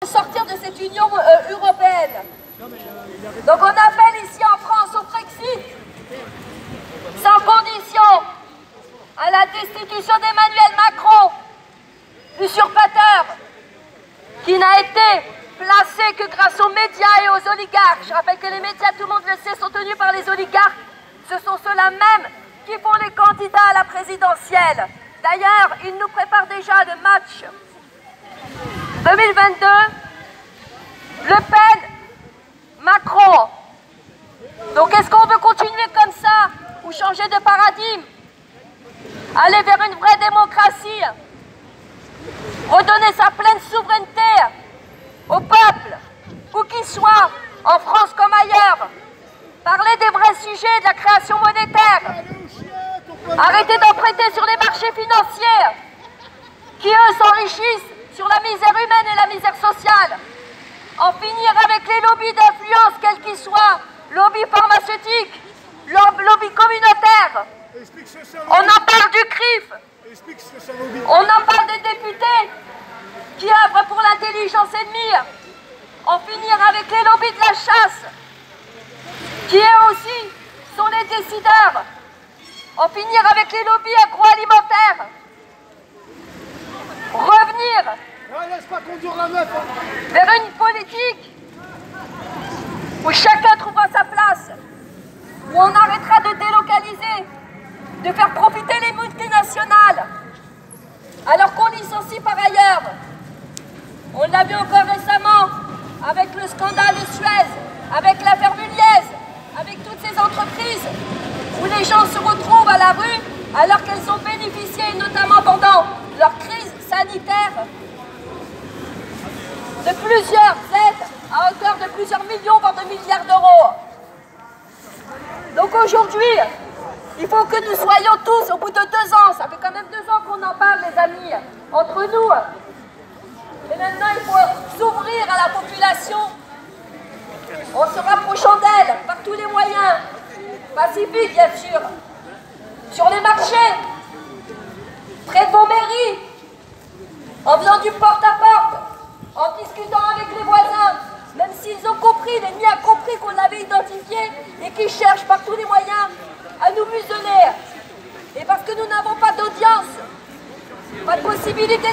sortir de cette Union européenne. Donc on appelle ici en France au Brexit, sans condition, à la destitution d'Emmanuel Macron, usurpateur, qui n'a été placé que grâce aux médias et aux oligarques. Je rappelle que les médias, tout le monde le sait, sont tenus par les oligarques. Ce sont ceux-là même qui font les candidats à la présidentielle. D'ailleurs, ils nous préparent déjà le match 2022. Le Pen, Macron. Donc est-ce qu'on veut continuer comme ça ou changer de paradigme? Aller vers une vraie démocratie, redonner sa pleine souveraineté au peuple, où qu'il soit, en France comme ailleurs. Parler des vrais sujets de la création monétaire. Arrêter d'emprunter sur les marchés financiers qui, eux, s'enrichissent sur la misère humaine et la misère sociale. En finir avec les lobbies d'influence, quels qu'ils soient, lobby pharmaceutique, lobby communautaire. On en parle du CRIF. On en parle des députés qui œuvrent pour l'intelligence ennemie. En finir avec les lobbies de la chasse, qui eux aussi sont les décideurs. En finir avec les lobbies agroalimentaires. Revenir vers une politique où chacun trouvera sa place, où on arrêtera de délocaliser, de faire profiter les multinationales, alors qu'on licencie par ailleurs. On l'a vu encore récemment avec le scandale de Suez, avec l'affaire Muliez, avec toutes ces entreprises où les gens se retrouvent à la rue alors qu'elles ont bénéficié, notamment pendant leur crise sanitaire, de plusieurs aides à hauteur de plusieurs millions, voire de milliards d'euros. Donc aujourd'hui, il faut que nous soyons tous, au bout de 2 ans, ça fait quand même 2 ans qu'on en parle les amis, entre nous, et maintenant il faut s'ouvrir à la population en se rapprochant d'elle par tous les moyens, pacifiques bien sûr, sur les marchés, près de vos mairies, en faisant du porte-à-porte, en discutant avec les voisins, même s'ils ont compris, l'ennemi a compris qu'on l'avait identifié et qu'ils cherchent par tous les moyens à nous museler. Et parce que nous n'avons pas d'audience, pas de possibilité